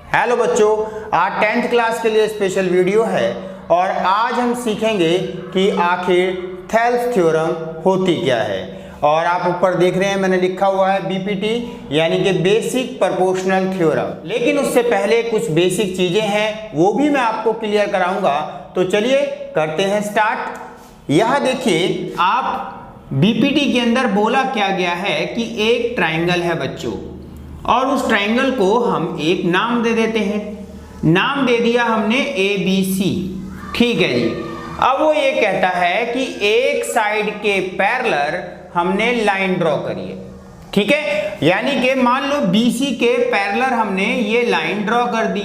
Hello बच्चों, आज 10th class के लिए स्पेशल वीडियो है और आज हम सीखेंगे कि आखिर थेल्स थ्योरम होती क्या है। और आप ऊपर देख रहे हैं मैंने लिखा हुआ है बीपीटी यानी कि बेसिक प्रोपोर्शनल थ्योरम। लेकिन उससे पहले कुछ बेसिक चीजें हैं वो भी मैं आपको क्लियर कराऊंगा। तो चलिए करते हैं स्टार्ट। यह देखिए, आप बीपीटी के अंदर बोला क्या गया है कि एक ट्राइंगल है बच्चों, और उस ट्राइंगल को हम एक नाम दे देते हैं। नाम दे दिया हमने ABC, ठीक है जी। अब वो ये कहता है कि एक साइड के पैरेलल हमने लाइन ड्रॉ करी है, ठीक है। यानी कि मान लो BC के पैरेलल हमने ये लाइन ड्रॉ कर दी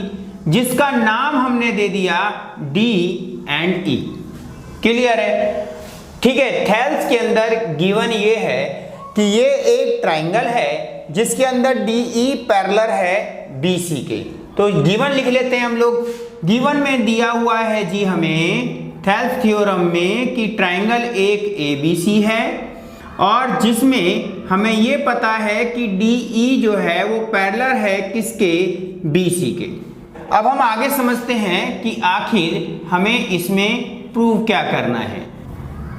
जिसका नाम हमने दे दिया D एंड E। क्लियर है, ठीक है। थेल्स के अंदर गिवन ये है कि ये एक ट्राइंगल है जिसके अंदर DE पैरेलल है BC के। तो गिवन लिख लेते हैं हम लोग। गिवन में दिया हुआ है जी हमें थेल्स थ्योरम में कि ट्राइंगल एक ABC है और जिसमें हमें ये पता है कि DE जो है वो पैरेलल है किसके, BC के। अब हम आगे समझते हैं कि आखिर हमें इसमें प्रूव क्या करना है।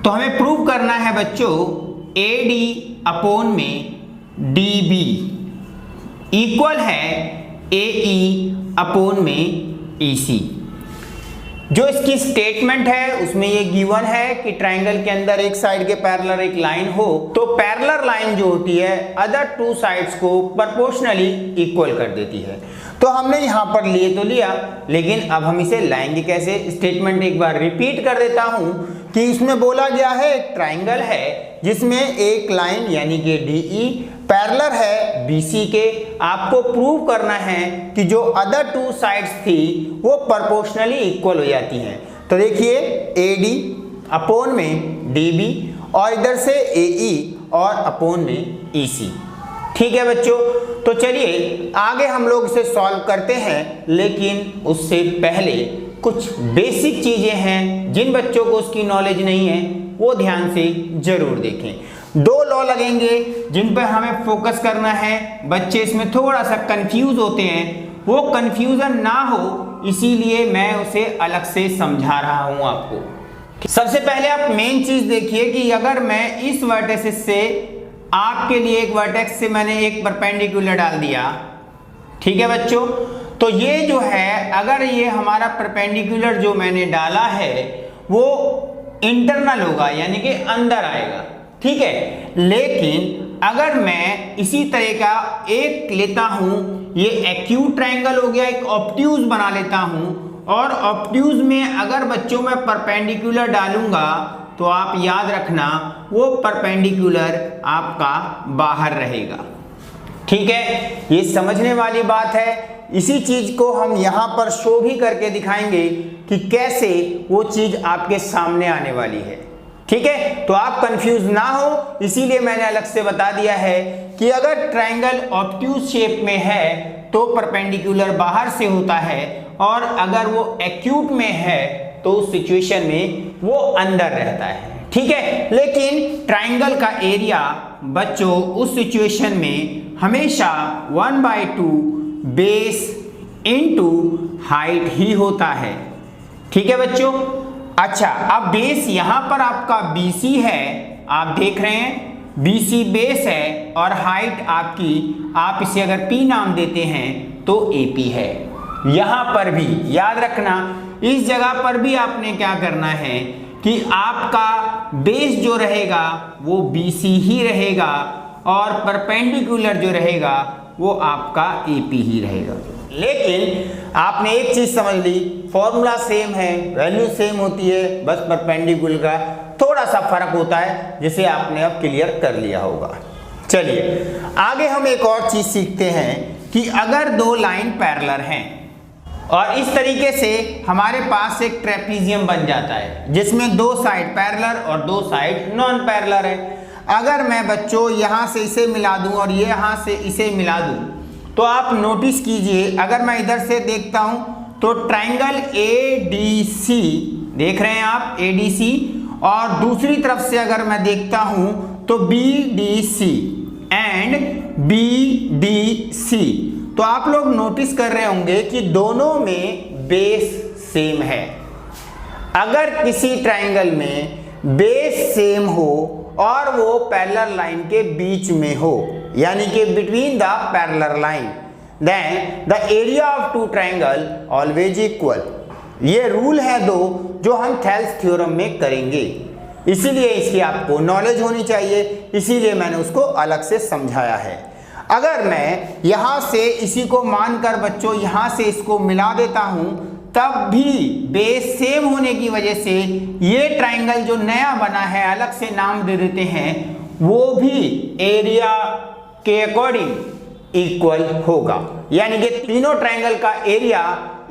तो हमें प्रूव करना है बच्चों AD अपॉन में DB इक्वल है AE अपॉन में EC। जो इसकी स्टेटमेंट है उसमें ये गिवन है कि ट्राइंगल के अंदर एक साइड के पैरेलल एक लाइन हो तो पैरेलल लाइन जो होती है अदर टू साइड्स को प्रोपोर्शनली इक्वल कर देती है। तो हमने यहाँ पर लिए तो लिया, लेकिन अब हम इसे लाएंगे कैसे। स्टेटमेंट एक बार रिपीट कर देता हूँ कि इसमें बोला गया है एक ट्राइंगल है जिसमें एक लाइन यानी कि DE पैरेलल है BC के। आपको प्रूव करना है कि जो अदर टू साइड्स थी वो प्रोपोर्शनली इक्वल हो जाती हैं। तो देखिए AD अपॉन में DB और इधर से AE और अपॉन में EC, ठीक है बच्चों। तो चलिए आगे हम लोग इसे सॉल्व करते हैं, लेकिन उससे पहले कुछ बेसिक चीजें हैं जिन बच्चों को उसकी नॉलेज नहीं है वो ध्यान से जरूर देखें। दो लॉ लगेंगे जिन पर हमें फोकस करना है। बच्चे इसमें थोड़ा सा कंफ्यूज होते हैं, वो कंफ्यूजन ना हो इसीलिए मैं उसे अलग से समझा रहा हूं आपको। सबसे पहले आप मेन चीज देखिए कि अगर मैं इस वर्टेक्स से आपके लिए एक वर्टेक्स से मैंने एक परपेंडिकुलर डाल दिया, ठीक है बच्चों, तो ये जो है अगर ये हमारा परपेंडिकुलर जो मैंने डाला है वो इंटरनल होगा यानी कि अंदर आएगा, ठीक है। लेकिन अगर मैं इसी तरह का एक लेता हूं, ये एक्यूट ट्राइंगल हो गया, एक ऑब्ट्यूज बना लेता हूं, और ऑब्ट्यूज में अगर बच्चों में परपेंडिकुलर डालूंगा तो आप याद रखना वो परपेंडिकुलर आपका बाहर रहेगा, ठीक है। ये समझने वाली बात है। इसी चीज को हम यहां पर शो भी करके दिखाएंगे कि कैसे वो चीज आपके सामने आने वाली है, ठीक है। तो आप कंफ्यूज ना हो इसीलिए मैंने अलग से बता दिया है कि अगर ट्राइंगल ऑब्ट्यूज शेप में है तो परपेंडिकुलर बाहर से होता है, और अगर वो एक्यूट में है तो उस सिचुएशन में वो अंदर रहता है, ठीक है। लेकिन ट्राइंगल का एरिया बच्चों उस सिचुएशन में हमेशा 1/2 बेस इनटू हाइट ही होता है, ठीक है बच्चों। अच्छा, अब बेस यहां पर आपका BC है, आप देख रहे हैं BC बेस है, और हाइट आपकी, आप इसे अगर P नाम देते हैं तो AP है। यहां पर भी याद रखना, इस जगह पर भी आपने क्या करना है कि आपका बेस जो रहेगा वो BC ही रहेगा और परपेंडिकुलर जो रहेगा वो आपका AP ही रहेगा। लेकिन आपने एक चीज समझ ली, फॉर्मूला सेम है, वैल्यू सेम होती है, बस परपेंडिकुलर का थोड़ा सा फर्क होता है जिसे आपने अब क्लियर कर लिया होगा। चलिए आगे हम एक और चीज सीखते हैं कि अगर दो लाइन पैरेलल हैं और इस तरीके से हमारे पास एक ट्रेपीजियम बन जाता है जिसमें दो साइड पैरेलल और दो साइड नॉन पैरेलल है। अगर मैं बच्चों यहां से इसे मिला दूं और ये यहां से इसे मिला दूं तो आप नोटिस कीजिए, अगर मैं इधर से देखता हूं तो ट्राइंगल ADC देख रहे हैं आप, ADC, और दूसरी तरफ से अगर मैं देखता हूं तो BDC एंड BDC, तो आप लोग नोटिस कर रहे होंगे कि दोनों में बेस सेम है। अगर किसी ट्राइंगल में बेस सेम हो और वो पैरेलल लाइन के बीच में हो, यानी कि between the parallel line, then the area of two triangle always equal. ये रूल है दो जो हम थेल्स थ्योरम में करेंगे, इसीलिए इसकी आपको नॉलेज होनी चाहिए, इसीलिए मैंने उसको अलग से समझाया है। अगर मैं यहां से इसी को मानकर बच्चों यहां से इसको मिला देता हूं, तब भी बेस सेम होने की वजह से ये ट्राइंगल जो नया बना है, अलग से नाम दे देते हैं, वो भी एरिया के अकॉर्डिंग इक्वल होगा, यानी कि तीनों ट्राइंगल का एरिया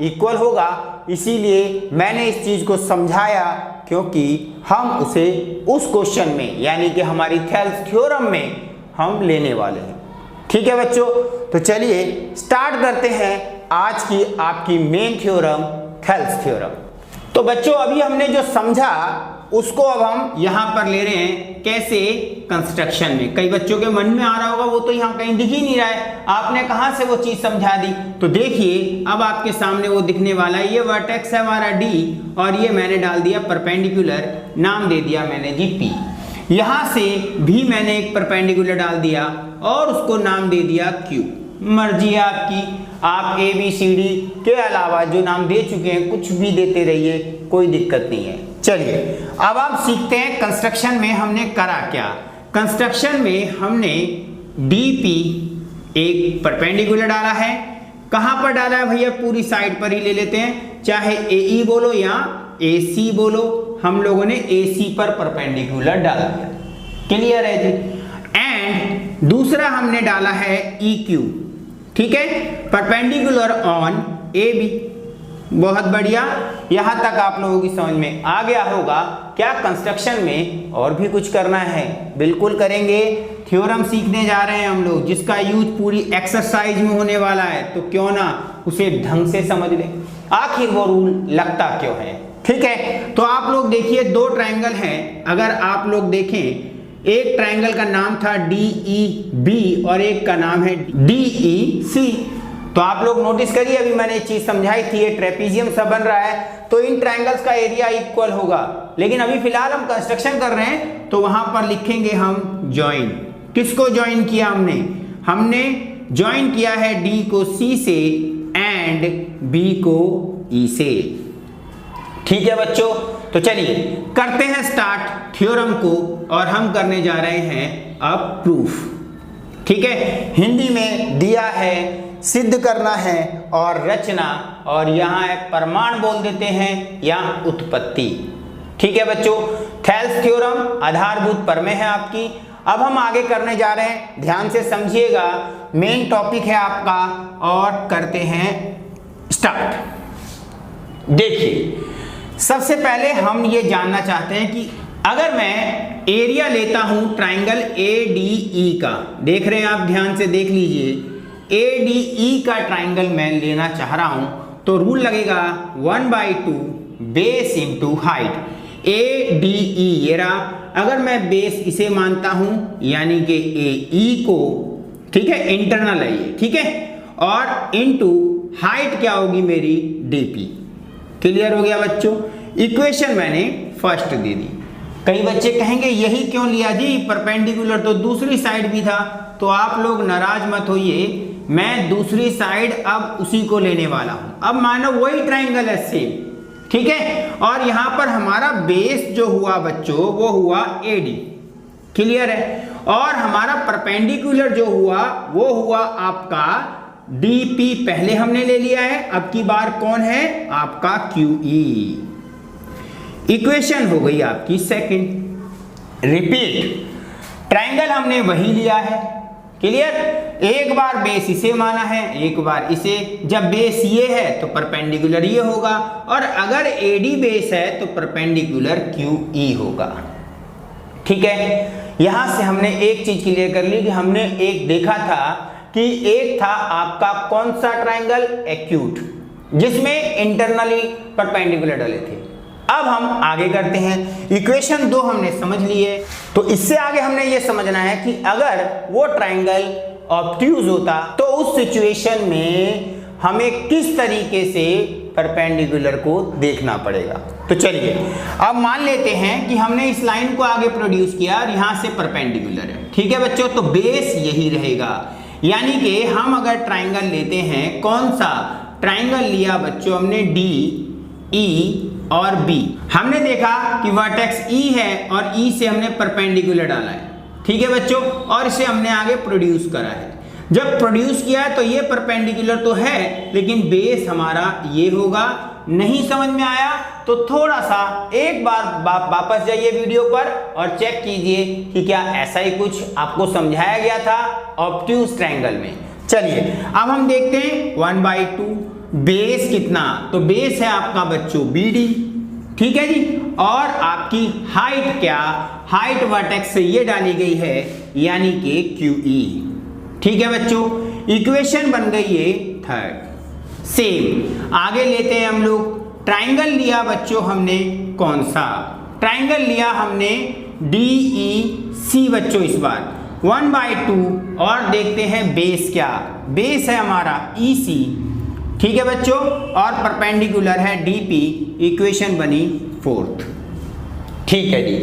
इक्वल होगा। इसीलिए मैंने इस चीज को समझाया, क्योंकि हम उसे उस क्वेश्चन में यानी कि हमारी थेल्स थ्योरम में हम लेने वाले हैं। ठीक है बच्चों, तो चलिए स्टार्ट करते हैं आज की आपकी मेन थ्योरम, थेल्स थ्योरम। तो बच्चों अभी हमने जो समझा उसको अब हम यहां पर ले रहे हैं, कैसे? कंस्ट्रक्शन में। कई बच्चों के मन में आ रहा होगा वो तो यहां कहीं दिख ही नहीं रहा है, आपने कहां से वो चीज समझा दी। तो देखिए अब आपके सामने वो दिखने वाला है। ये वर्टेक्स है हमारा डी और ये मैंने डाल दिया परपेंडिकुलर, नाम दे दिया मैंने जी पी। यहां से भी मैंने एक परपेंडिकुलर डाल दिया और उसको नाम दे दिया क्यू। मर्जी है आपकी, आप ए बी सी डी के अलावा जो नाम दे चुके हैं कुछ भी देते रहिए, कोई दिक्कत नहीं है। चलिए अब आप सीखते हैं कंस्ट्रक्शन में हमने करा क्या। कंस्ट्रक्शन में हमने डी पी एक परपेंडिकुलर डाला है। कहां पर डाला है भैया? पूरी साइड पर ही ले लेते हैं, चाहे ए ई बोलो या ए सी बोलो, हम लोगों ने ए सी पर परपेंडिकुलर डाल दिया। क्लियर है जी? एंड दूसरा हमने डाला है ई क्यू, ठीक है, परपेंडिकुलर ऑन ए बी। बहुत बढ़िया, यहां तक आप लोगों की समझ में आ गया होगा। क्या कंस्ट्रक्शन में और भी कुछ करना है? बिल्कुल करेंगे। थ्योरम सीखने जा रहे हैं हम लोग, जिसका यूज पूरी एक्सरसाइज में होने वाला है, तो क्यों ना उसे ढंग से समझ लें, आखिर वो रूल लगता क्यों है। ठीक है, तो आप लोग देखिए दो ट्राइंगल हैं। अगर आप लोग देखें, एक ट्राइंगल का नाम था डी ई बी और एक का नाम है डी ई सी। तो आप लोग नोटिस करिए, अभी मैंने एक चीज समझाई थी, ये ट्रेपीजियम सा बन रहा है, तो इन ट्राइंगल्स का एरिया इक्वल होगा। लेकिन अभी फिलहाल हम कंस्ट्रक्शन कर रहे हैं, तो वहां पर लिखेंगे हम ज्वाइन। किसको ज्वाइन किया हमने? हमने ज्वाइन किया है डी को सी से एंड बी को ई से। ठीक है बच्चों, तो चलिए करते हैं स्टार्ट थ्योरम को, और हम करने जा रहे हैं अब प्रूफ। ठीक है, हिंदी में दिया है सिद्ध करना है और रचना, और यहाँ है प्रमाण बोल देते हैं या उत्पत्ति। ठीक है बच्चों, थेल्स थ्योरम आधारभूत प्रमेय है आपकी। अब हम आगे करने जा रहे हैं, ध्यान से समझिएगा, मेन टॉपिक है आपका, और करते हैं स्टार्ट। देखिए सबसे पहले हम ये जानना चाहते हैं कि अगर मैं एरिया लेता हूं ट्राइंगल ए डी ई का, देख रहे हैं आप, ध्यान से देख लीजिए, ए डी ई का ट्राइंगल मैं लेना चाह रहा हूं, तो रूल लगेगा 1/2 base into height. A D E ये रहा, अगर मैं बेस इसे मानता हूं यानी कि ए ई को, ठीक है, इंटरनल है ये, ठीक है, और इंटू हाइट क्या होगी मेरी? D P. क्लियर हो गया बच्चों? इक्वेशन मैंने फर्स्ट दे दी। कई बच्चे कहेंगे यही क्यों लिया जी, परपेंडिकुलर तो दूसरी साइड भी था। तो आप लोग नाराज मत होइए, मैं दूसरी साइड अब उसी को लेने वाला हूं। अब मानो वही ट्राइंगल है सेम, ठीक है, और यहां पर हमारा बेस जो हुआ बच्चों वो हुआ एडी। क्लियर है? और हमारा परपेंडिकुलर जो हुआ वो हुआ आपका डीपी, पहले हमने ले लिया है, अब की बार कौन है? आपका क्यूई। इक्वेशन हो गई आपकी सेकंड। रिपीट, ट्राइंगल हमने वही लिया है। क्लियर? एक बार बेस इसे माना है, एक बार इसे। जब बेस ये है तो परपेंडिकुलर ये होगा, और अगर एडी बेस है तो परपेंडिकुलर क्यूई होगा। ठीक है, यहां से हमने एक चीज क्लियर कर ली कि हमने एक देखा था कि एक था आपका कौन सा ट्राइंगल? एक्यूट, जिसमें इंटरनली परपेंडिकुलर डले थे। अब हम आगे करते हैं, इक्वेशन 2 हमने समझ ली है, तो इससे आगे हमने ये समझना है कि अगर वो ट्राइंगल ऑब्ट्यूज होता तो उस सिचुएशन में हमें किस तरीके से परपेंडिकुलर को देखना पड़ेगा। तो चलिए अब मान लेते हैं कि हमने इस लाइन को आगे प्रोड्यूस किया और यहां से परपेंडिकुलर है, ठीक है बच्चों। तो बेस यही रहेगा, यानी कि हम अगर ट्राइंगल लेते हैं, कौन सा ट्राइंगल लिया बच्चों हमने, डी ई और बी। हमने देखा कि वर्टेक्स ई है और ई से हमने परपेंडिकुलर डाला है, ठीक है बच्चों, और इसे हमने आगे प्रोड्यूस करा है। जब प्रोड्यूस किया है तो ये परपेंडिकुलर तो है, लेकिन बेस हमारा ये होगा। नहीं समझ में आया तो थोड़ा सा एक बार वापस जाइए वीडियो पर और चेक कीजिए कि क्या ऐसा ही कुछ आपको समझाया गया था ऑब्ट्यूज ट्रायंगल में। चलिए अब हम देखते हैं 1/2 बेस कितना, तो बेस है आपका बच्चों BD, ठीक है जी, और आपकी हाइट क्या, हाइट वर्टेक्स से ये डाली गई है यानी कि QE, ठीक है बच्चों। इक्वेशन बन गई है 3rd। सेम आगे लेते हैं हम लोग, ट्राइंगल लिया बच्चों हमने, कौन सा ट्राइंगल लिया हमने, DEC बच्चों, इस बार 1/2, और देखते हैं बेस क्या, बेस है हमारा EC, ठीक है बच्चों, और परपेंडिकुलर है DP। इक्वेशन बनी 4th, ठीक है जी।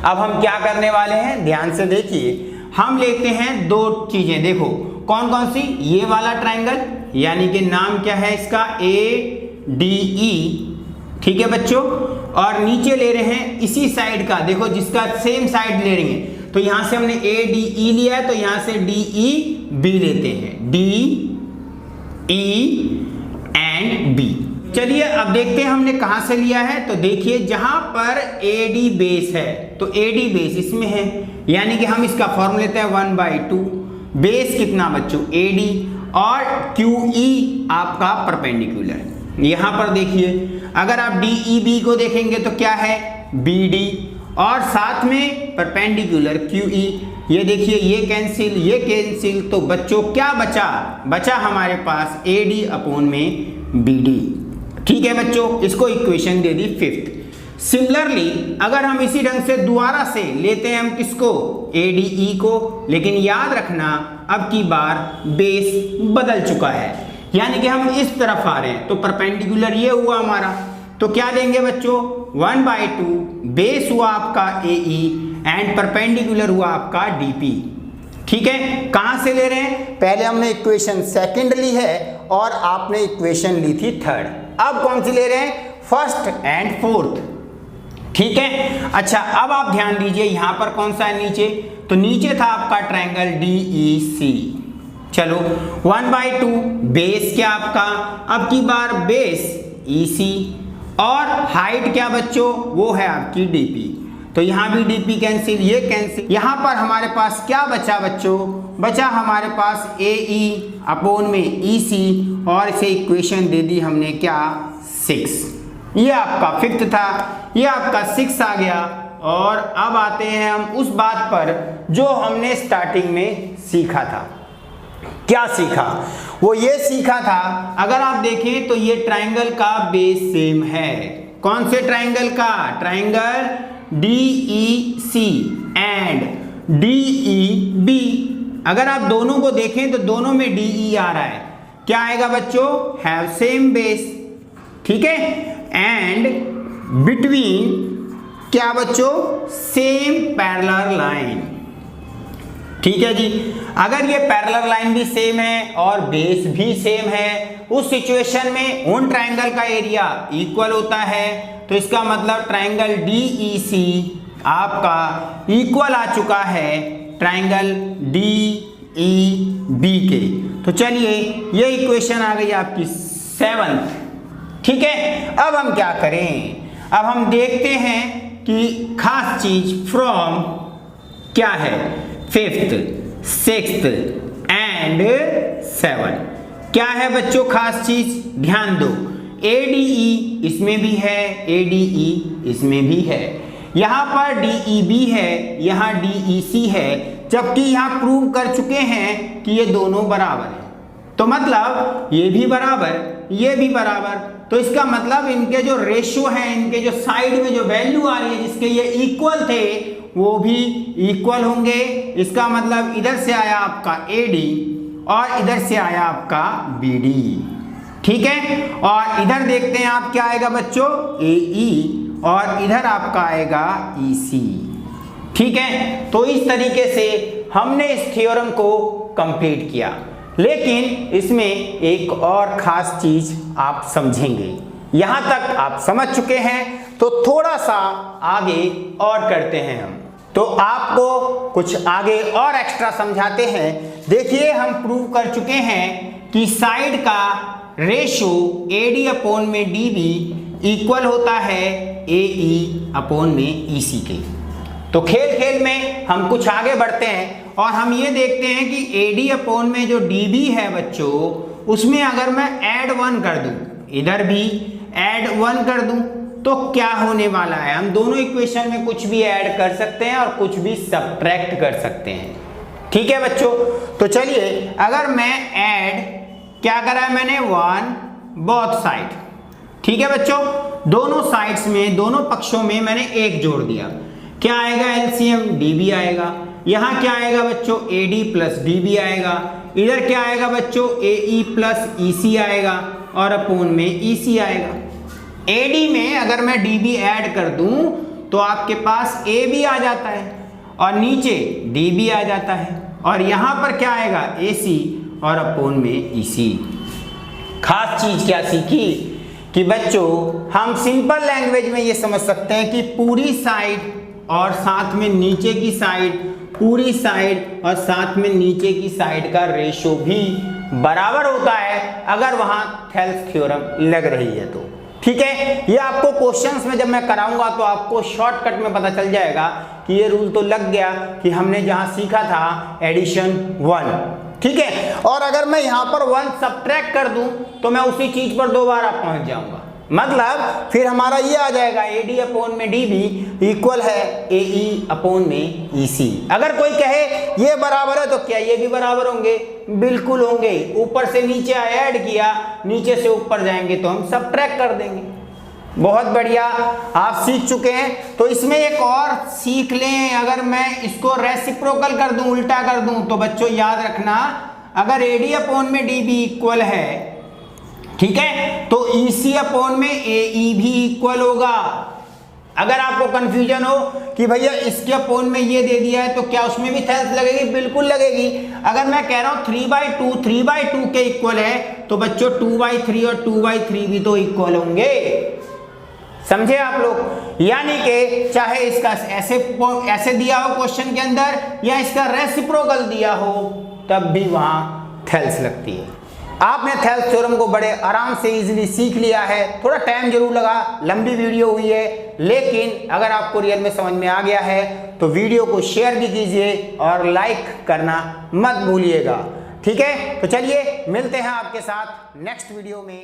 अब हम क्या करने वाले हैं, ध्यान से देखिए, हम लेते हैं दो चीजें, देखो कौन कौन सी, ये वाला ट्राइंगल यानी कि नाम क्या है इसका, ADE, ठीक है बच्चों, और नीचे ले रहे हैं इसी साइड का, देखो जिसका सेम साइड ले रहे हैं, तो यहां से हमने ADE लिया है तो यहां से DEB लेते हैं, DE एंड B। चलिए अब देखते हैं हमने कहां से लिया है, तो देखिए जहां पर AD बेस है तो AD बेस इसमें है, यानी कि हम इसका फॉर्मूला लेते हैं 1/2, बेस कितना बच्चों AD, और QE आपका परपेंडिकुलर। यहां पर देखिए अगर आप DEB को देखेंगे तो क्या है BD, और साथ में परपेंडिकुलर QE। ये देखिए ये कैंसिल, तो बच्चों क्या बचा, बचा हमारे पास AD अपॉन में BD, ठीक है बच्चों। इसको इक्वेशन दे दी 5th। सिमिलरली अगर हम इसी ढंग से दोबारा से लेते हैं हम किसको, ADE को, लेकिन याद रखना अब की बार बेस बदल चुका है, यानी कि हम इस तरफ आ रहे हैं, तो परपेंडिकुलर ये हुआ हमारा, तो क्या देंगे बच्चों 1/2, बेस हुआ आपका AE एंड परपेंडिकुलर हुआ आपका DP, ठीक है। कहां से ले रहे हैं, पहले हमने इक्वेशन 2nd ली है और आपने इक्वेशन ली थी 3rd, अब कौन सी ले रहे हैं, 1st एंड 4th, ठीक है। अच्छा अब आप ध्यान दीजिए यहां पर कौन सा है नीचे, तो नीचे था आपका ट्रायंगल DEC। चलो 1/2 बेस क्या आपका, अब की बार बेस EC, और हाइट क्या बच्चों, वो है आपकी DP, तो यहां भी DP कैंसिल, ये कैंसिल, यहां पर हमारे पास क्या बचा बच्चों, बचा हमारे पास AE अपॉन में EC, और इसे इक्वेशन दे दी हमने क्या 6। ये आपका 5th था, ये आपका 6 आ गया। और अब आते हैं हम उस बात पर जो हमने स्टार्टिंग में सीखा था। क्या सीखा, वो ये सीखा था, अगर आप देखें तो ये ट्राइंगल का बेस सेम है, कौन से ट्राइंगल का, ट्राइंगल DEC एंड DEB। अगर आप दोनों को देखें तो दोनों में DE आ रहा है, क्या आएगा बच्चों, हैव सेम बेस, ठीक है, एंड बिटवीन क्या बच्चों, सेम पैरेलल लाइन, ठीक है जी। अगर ये पैरेलल लाइन भी सेम है और बेस भी सेम है, उस सिचुएशन में उन ट्राइंगल का एरिया इक्वल होता है, तो इसका मतलब ट्राइंगल DEC आपका इक्वल आ चुका है ट्राइंगल DEB के। तो चलिए ये इक्वेशन आ गई आपकी 7th, ठीक है। अब हम क्या करें, अब हम देखते हैं कि खास चीज फ्रॉम क्या है, 5th 6th एंड 7, क्या है बच्चों खास चीज, ध्यान दो, ADE इसमें भी है, ADE इसमें भी है, यहां पर DEB है, यहां DEC है, जबकि यहां प्रूव कर चुके हैं कि ये दोनों बराबर है, तो मतलब ये भी बराबर, ये भी बराबर, तो इसका मतलब इनके जो रेशियो है, इनके जो साइड में जो वैल्यू आ रही है जिसके ये इक्वल थे वो भी इक्वल होंगे। इसका मतलब इधर से आया आपका AD और इधर से आया आपका BD, ठीक है। और इधर देखते हैं आप क्या आएगा बच्चों, AE, और इधर आपका आएगा EC, ठीक है। तो इस तरीके से हमने इस थ्योरम को कंप्लीट किया, लेकिन इसमें एक और खास चीज आप समझेंगे। यहां तक आप समझ चुके हैं तो थोड़ा सा आगे और करते हैं हम, तो आपको कुछ आगे और एक्स्ट्रा समझाते हैं। देखिए हम प्रूव कर चुके हैं कि साइड का रेशो AD अपॉन में DB इक्वल होता है AE अपॉन में EC के। तो खेल खेल में हम कुछ आगे बढ़ते हैं और हम ये देखते हैं कि AD अपॉन में जो DB है बच्चों, उसमें अगर मैं ऐड 1 कर दूं, इधर भी ऐड 1 कर दूं, तो क्या होने वाला है। हम दोनों इक्वेशन में कुछ भी ऐड कर सकते हैं और कुछ भी सब्ट्रैक्ट कर सकते हैं, ठीक है बच्चों। तो चलिए अगर मैं ऐड क्या करा है मैंने, 1 बोथ साइड, ठीक है बच्चों, दोनों साइड्स में, दोनों पक्षों में मैंने 1 जोड़ दिया। क्या आएगा LCM, DB आएगा। यहां क्या आएगा बच्चों, AD प्लस DB आएगा। इधर क्या आएगा बच्चों, AE प्लस EC आएगा, और अपॉन में EC आएगा। AD में अगर मैं DB ऐड कर दूं तो आपके पास AB आ जाता है और नीचे DB आ जाता है, और यहां पर क्या आएगा, AC और अपॉन में EC। खास चीज क्या सीखी कि बच्चों हम सिंपल लैंग्वेज में ये समझ सकते हैं कि पूरी साइड और साथ में नीचे की साइड, पूरी साइड और साथ में नीचे की साइड का रेशो भी बराबर होता है अगर वहां थेल्स थ्योरम लग रही है तो, ठीक है। ये आपको क्वेश्चंस में जब मैं कराऊंगा तो आपको शॉर्टकट में पता चल जाएगा कि ये रूल तो लग गया कि हमने जहां सीखा था एडिशन 1, ठीक है। और अगर मैं यहां पर 1 सब्ट्रैक्ट कर दूं तो मैं उसी चीज पर दोबारा पहुंच जाऊंगा, मतलब फिर हमारा ये आ जाएगा AD अपॉन में DB इक्वल है AE अपॉन में EC। अगर कोई कहे ये बराबर है तो क्या ये भी बराबर होंगे, बिल्कुल होंगे। ऊपर से नीचे ऐड किया, नीचे से ऊपर जाएंगे तो हम सब्ट्रैक्ट कर देंगे। बहुत बढ़िया, आप सीख चुके हैं। तो इसमें एक और सीख लें, अगर मैं इसको रेसिप्रोकल कर दूं, उल्टा कर दूं, तो बच्चों याद रखना अगर AD अपॉन में DB इक्वल है, ठीक है, तो EC अपॉन में AE भी इक्वल होगा। अगर आपको कंफ्यूजन हो कि भैया इसके अपॉन में ये दे दिया है तो क्या उसमें भी थेल्स लगेगी, बिल्कुल लगेगी। अगर मैं कह रहा हूं 3/2 के इक्वल है तो बच्चों 2/3 और 2/3 भी तो इक्वल होंगे, समझे आप लोग। यानी कि चाहे इसका ऐसे दिया हो क्वेश्चन के अंदर या इसका रेसिप्रोकल दिया हो, तब भी वहां थेल्स लगती है। आपने थेल्स थ्योरम को बड़े आराम से इजीली सीख लिया है। थोड़ा टाइम जरूर लगा, लंबी वीडियो हुई है, लेकिन अगर आपको रियल में समझ में आ गया है तो वीडियो को शेयर भी कीजिए और लाइक करना मत भूलिएगा, ठीक है। तो चलिए मिलते हैं आपके साथ नेक्स्ट वीडियो में।